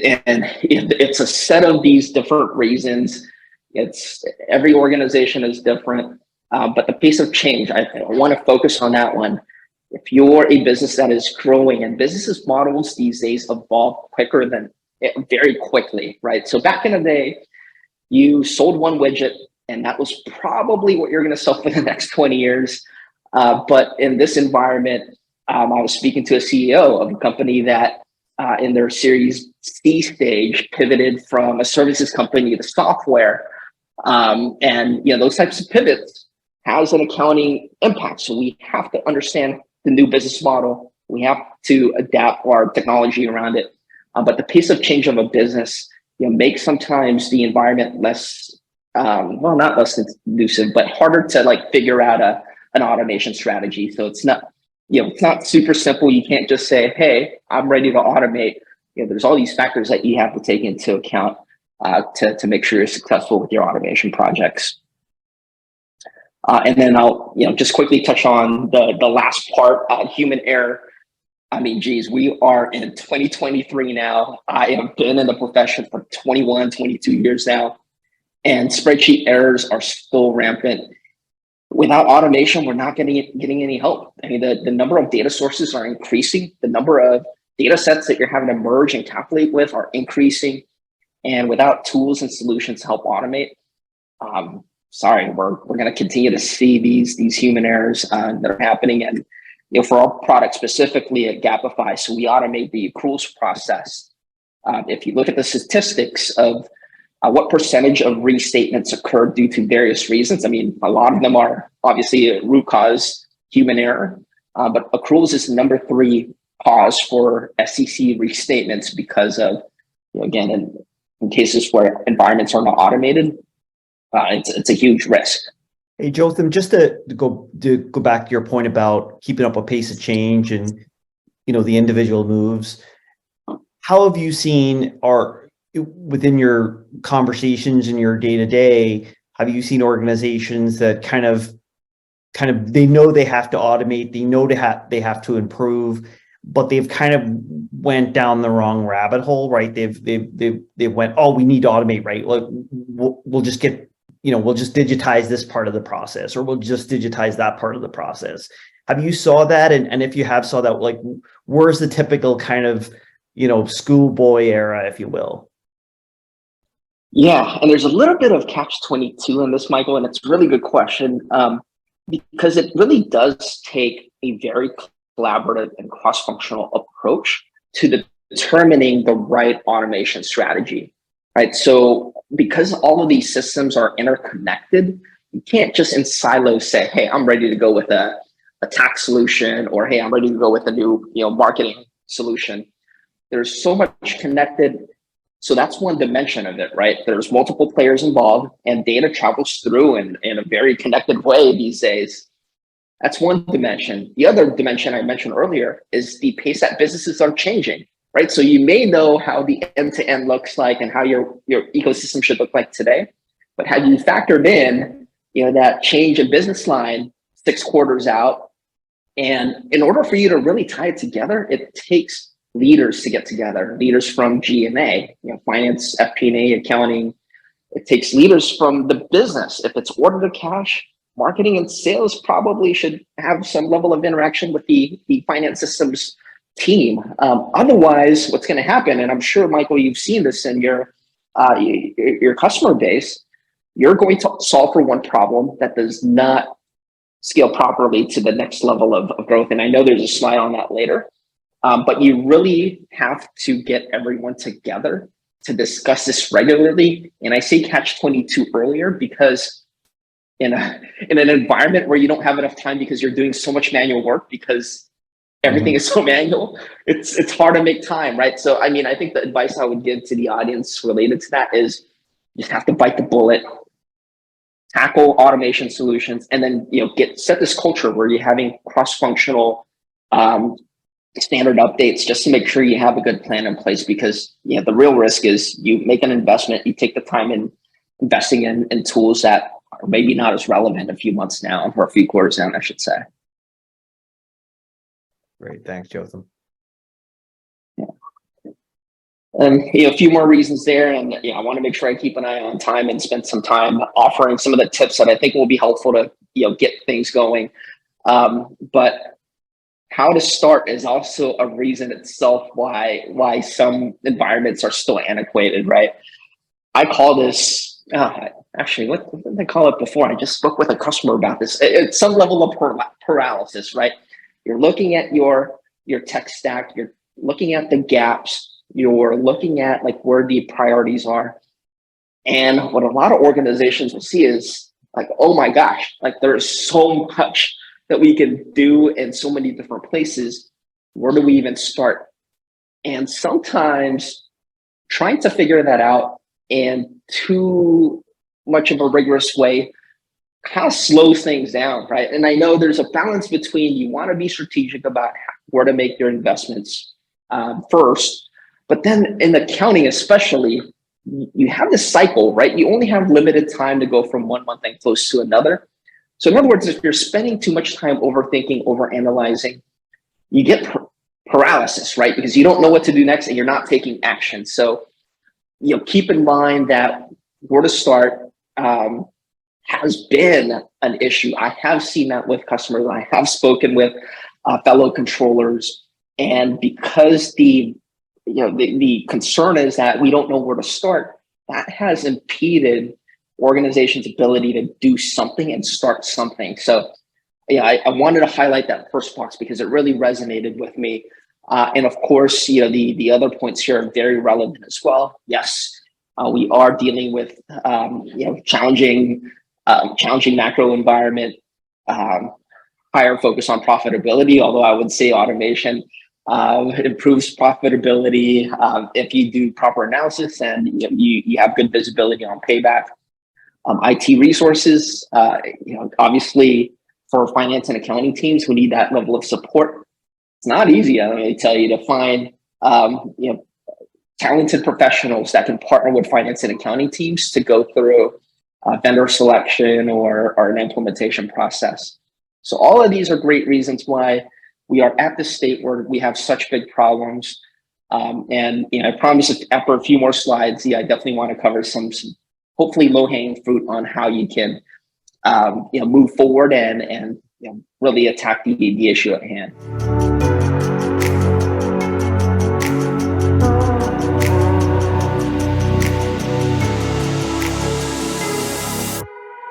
And it's a set of these different reasons. It's every organization is different, but the pace of change, I want to focus on that one. If you're a business that is growing, and businesses models these days evolve quicker than very quickly, right? So back in the day, you sold one widget and that was probably what you're going to sell for the next 20 years. But in this environment, I was speaking to a CEO of a company that in their Series C stage pivoted from a services company to software. And those types of pivots has an accounting impact. So we have to understand the new business model. We have to adapt our technology around it. But the pace of change of a business, makes sometimes the environment less, not less conducive, but harder to figure out an automation strategy. So it's not, it's not super simple. You can't just say, hey, I'm ready to automate. There's all these factors that you have to take into account to make sure you're successful with your automation projects. And then I'll just quickly touch on the last part, human error. I mean, geez, we are in 2023 now. I have been in the profession for 21, 22 years now, and spreadsheet errors are still rampant. Without automation, we're not getting any help. I mean, the number of data sources are increasing. The number of data sets that you're having to merge and calculate with are increasing. And without tools and solutions to help automate, we're going to continue to see these human errors that are happening. And for our product specifically at Gapify, so we automate the accruals process. If you look at the statistics of what percentage of restatements occur due to various reasons, I mean, a lot of them are obviously a root cause human error, but accruals is the number 3 cause for SEC restatements because of, again, in cases where environments are not automated, it's a huge risk. Hey, Jotham, just to go back to your point about keeping up a pace of change and, the individual moves, how have you seen within your conversations in your day-to-day, have you seen organizations that kind of they know they have to automate, they know they have to improve, but they've kind of went down the wrong rabbit hole, right? They went, oh, we need to automate, right? Like we'll just get, we'll just digitize this part of the process, or we'll just digitize that part of the process. Have you saw that? And if you have saw that, like, where's the typical kind of, schoolboy era, if you will? Yeah, and there's a little bit of catch-22 in this, Michael, and it's a really good question because it really does take a very collaborative and cross-functional approach to determining the right automation strategy, right? So because all of these systems are interconnected, you can't just in silos say, hey, I'm ready to go with a tax solution, or hey, I'm ready to go with a new marketing solution. There's so much connected. So that's one dimension of it, right? There's multiple players involved and data travels through in a very connected way these days. That's one dimension. The other dimension I mentioned earlier is the pace that businesses are changing, right? So you may know how the end-to-end looks like and how your ecosystem should look like today, but have you factored in, that change in business line 6 quarters out? And in order for you to really tie it together, it takes leaders to get together, leaders from G&A, finance, FP&A, accounting. It takes leaders from the business. If it's order to cash, marketing and sales probably should have some level of interaction with the finance systems team. Otherwise, what's going to happen, and I'm sure, Michael, you've seen this in your customer base, you're going to solve for one problem that does not scale properly to the next level of growth. And I know there's a slide on that later. But you really have to get everyone together to discuss this regularly. And I say catch-22 earlier because in an environment where you don't have enough time because you're doing so much manual work because everything is so manual, it's hard to make time, right? So, I mean, I think the advice I would give to the audience related to that is you just have to bite the bullet, tackle automation solutions, and then, set this culture where you're having cross-functional standard updates just to make sure you have a good plan in place, because the real risk is you make an investment, you take the time in investing in tools that are maybe not as relevant a few months now, or a few quarters down, I should say. Great, thanks, Jotham. Yeah. A few more reasons there, and I want to make sure I keep an eye on time and spend some time offering some of the tips that I think will be helpful to get things going. But how to start is also a reason itself why some environments are still antiquated, right? I call this actually, what did I call it before? I just spoke with a customer about this. It's some level of paralysis, right? You're looking at your tech stack, you're looking at the gaps, you're looking at like where the priorities are. And what a lot of organizations will see is like, oh my gosh, like there's so much that we can do in so many different places. Where do we even start? And sometimes trying to figure that out in too much of a rigorous way kind of slows things down, right? And I know there's a balance between you want to be strategic about where to make your investments first, but then in accounting especially, you have this cycle, right? You only have limited time to go from one month end close to another. So in other words, if you're spending too much time overthinking, overanalyzing, you get paralysis, right? Because you don't know what to do next and you're not taking action. So, keep in mind that where to start has been an issue. I have seen that with customers. I have spoken with fellow controllers, and because the concern is that we don't know where to start, that has impeded organizations' ability to do something and start something. So I wanted to highlight that first box because it really resonated with me. And of course, the other points here are very relevant as well. Yes, we are dealing with challenging macro environment, higher focus on profitability. Although I would say automation improves profitability if you do proper analysis and you have good visibility on payback. IT resources, obviously for finance and accounting teams who need that level of support, it's not easy. I'm going to tell you to find talented professionals that can partner with finance and accounting teams to go through vendor selection or an implementation process. So all of these are great reasons why we are at the state where we have such big problems. And I promise after a few more slides, I definitely want to cover some hopefully low-hanging fruit on how you can move forward and really attack the issue at hand.